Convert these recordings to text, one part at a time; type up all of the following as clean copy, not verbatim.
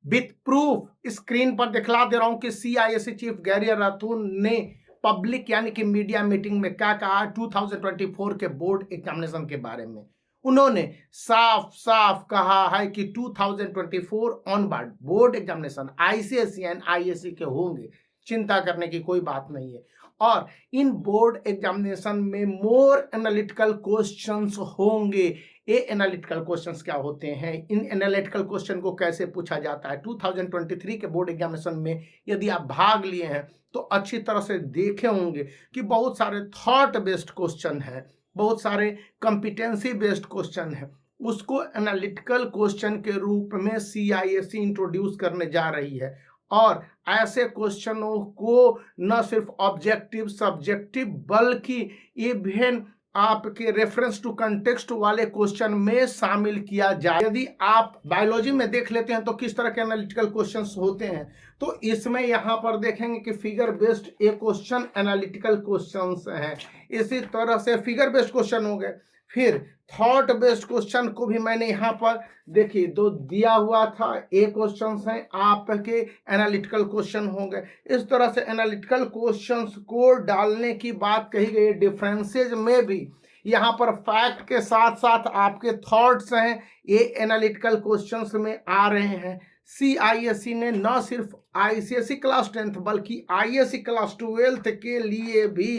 With proof screen पर दिखला दे रहा हूं कि सीआईएससी चीफ गैरी राठौर ने पब्लिक यानी कि मीडिया मीटिंग में क्या कहा 2024 के बोर्ड एग्जामिनेशन के बारे में। उन्होंने साफ साफ कहा है कि 2024 onward board examination ICSE and ISC के होंगे, चिंता करने की कोई बात नहीं है। और इन बोर्ड एग्जामिनेशन में मोर एनालिटिकल क्वेश्चंस होंगे। ये एनालिटिकल क्वेश्चंस क्या होते हैं, इन एनालिटिकल क्वेश्चन को कैसे पूछा जाता है। 2023 के बोर्ड एग्जामिनेशन में यदि आप भाग लिए हैं तो अच्छी तरह से देखे होंगे कि बहुत सारे थॉट बेस्ड क्वेश्चन है, बहुत सारे कंपिटेंसी बेस्ड क्वेश्चन है, उसको एनालिटिकल क्वेश्चन के रूप में सीआईएससी इंट्रोड्यूस करने जा रही है। और ऐसे क्वेश्चनों को न सिर्फ ऑब्जेक्टिव सब्जेक्टिव बल्कि इवन आपके रेफरेंस टू कंटेक्स्ट वाले क्वेश्चन में शामिल किया जाए। यदि आप बायोलॉजी में देख लेते हैं तो किस तरह के एनालिटिकल क्वेश्चंस होते हैं, तो इसमें यहां पर देखेंगे कि फिगर बेस्ड एक क्वेश्चन एनालिटिकल क्वेश्चंस हैं। इसी तरह से फिगर बेस्ड क्वेश्चन हो गए। फिर थॉट बेस्ड क्वेश्चन को भी मैंने यहाँ पर देखिए दो दिया हुआ था, ए क्वेश्चंस हैं आपके एनालिटिकल क्वेश्चन हो गए। इस तरह से एनालिटिकल क्वेश्चंस को डालने की बात कही गई। डिफरेंसेज में भी यहाँ पर फैक्ट के साथ साथ आपके थॉट्स हैं, ये एनालिटिकल क्वेश्चंस में आ रहे हैं। सीआईएससी ने न सिर्फ आईसीएसई क्लास 10th बल्कि आईएससी क्लास 12th के लिए भी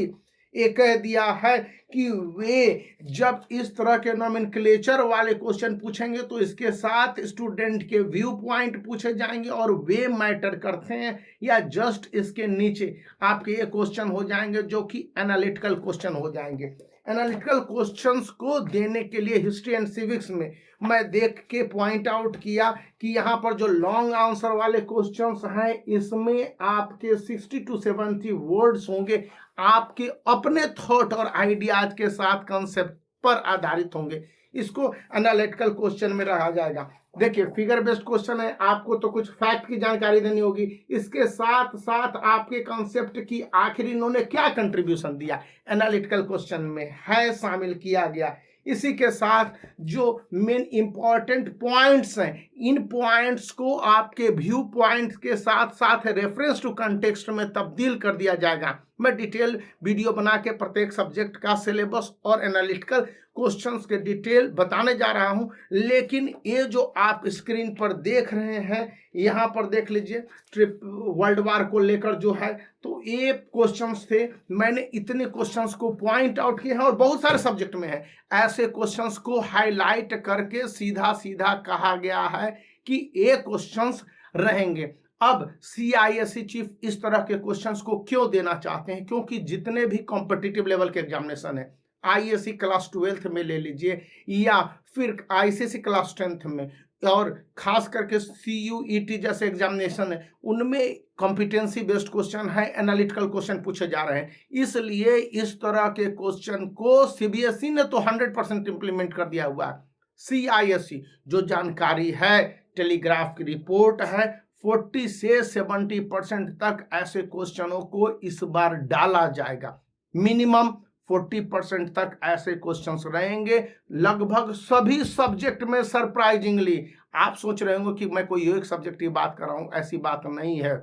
ये कह दिया है कि वे जब इस तरह के नोमेनक्लेचर वाले क्वेश्चन पूछेंगे तो इसके साथ स्टूडेंट के व्यू पॉइंट पूछे जाएंगे और वे मैटर करते हैं, या जस्ट इसके नीचे आपके ये क्वेश्चन हो जाएंगे जो कि एनालिटिकल क्वेश्चन हो जाएंगे। एनालिटिकल क्वेश्चंस को देने के लिए हिस्ट्री एंड सिविक्स में मैं देख के पॉइंट आउट किया कि यहाँ पर जो लॉन्ग आंसर वाले क्वेश्चंस हैं इसमें आपके 60 to 70 वर्ड्स होंगे, आपके अपने थॉट और आइडियाज के साथ कंसेप्ट पर आधारित होंगे। इसको एनालिटिकल क्वेश्चन में रहा जाएगा। देखिए फिगर बेस्ड क्वेश्चन है, आपको तो कुछ फैक्ट की जानकारी देनी होगी, इसके साथ साथ आपके कॉन्सेप्ट की आखिर इन्होंने क्या कंट्रीब्यूशन दिया एनालिटिकल क्वेश्चन में है शामिल किया गया। इसी के साथ जो मेन इंपॉर्टेंट पॉइंट्स हैं, इन पॉइंट्स को आपके व्यू पॉइंट्स के साथ साथ रेफरेंस टू कंटेक्स्ट में तब्दील कर दिया जाएगा। मैं डिटेल वीडियो बना के प्रत्येक सब्जेक्ट का सिलेबस और एनालिटिकल क्वेश्चंस के डिटेल बताने जा रहा हूं, लेकिन ये जो आप स्क्रीन पर देख रहे हैं यहाँ पर देख लीजिए ट्रिप वर्ल्ड वार को लेकर जो है, तो ये क्वेश्चंस थे। मैंने इतने क्वेश्चंस को पॉइंट आउट किए हैं और बहुत सारे सब्जेक्ट में है। ऐसे क्वेश्चंस को हाईलाइट करके सीधा सीधा कहा गया है कि ये क्वेश्चंस रहेंगे। अब सीआईएससी चीफ इस तरह के क्वेश्चंस को क्यों देना चाहते हैं, क्योंकि जितने भी कॉम्पिटिटिव लेवल के एग्जामिनेशन है, आईएससी क्लास 12th में ले लीजिए या फिर आईसीएसई क्लास 10th में, और खास करके सीयूईटी जैसे एग्जामिनेशन है उनमें कॉम्पिटेंसी बेस्ड क्वेश्चन है, एनालिटिकल क्वेश्चन पूछे जा रहे हैं। इसलिए इस तरह के क्वेश्चन को सीबीएसई ने तो 100% इंप्लीमेंट कर दिया हुआ है। सीआईएससी जो जानकारी है, टेलीग्राफ की रिपोर्ट है, 40 से 70% तक ऐसे क्वेश्चनों को इस बार डाला जाएगा। मिनिमम 40% तक ऐसे क्वेश्चंस रहेंगे लगभग सभी सब्जेक्ट में। सरप्राइजिंगली आप सोच रहे होंगे कि मैं कोई एक सब्जेक्ट की बात कर रहा हूं, ऐसी बात नहीं है।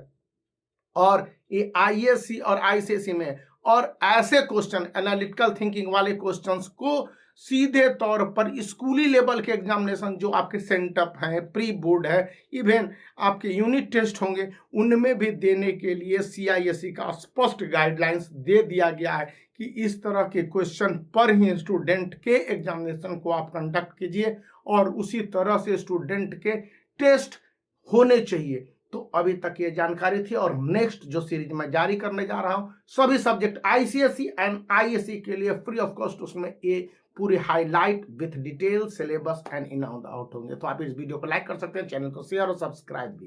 और ये आईएससी और आईसीएसई में और ऐसे क्वेश्चन एनालिटिकल थिंकिंग वाले क्वेश्चंस को सीधे तौर पर स्कूली लेवल के एग्जामिनेशन जो आपके सेंटअप है, प्री बोर्ड है, इवन आपके यूनिट टेस्ट होंगे, उनमें भी देने के लिए सीआईएससी का स्पष्ट गाइडलाइंस दे दिया गया है कि इस तरह के क्वेश्चन पर ही स्टूडेंट के एग्जामिनेशन को आप कंडक्ट कीजिए और उसी तरह से स्टूडेंट के टेस्ट होने चाहिए। तो अभी तक ये जानकारी थी, और नेक्स्ट जो सीरीज मैं जारी करने जा रहा हूं सभी सब्जेक्ट आईसीएसई एंड आईएससी के लिए फ्री ऑफ कॉस्ट, उसमें ये पूरे highlight with detail syllabus and in out होंगे। तो आप इस वीडियो को लाइक कर सकते हैं, चैनल को शेयर और सब्सक्राइब भी।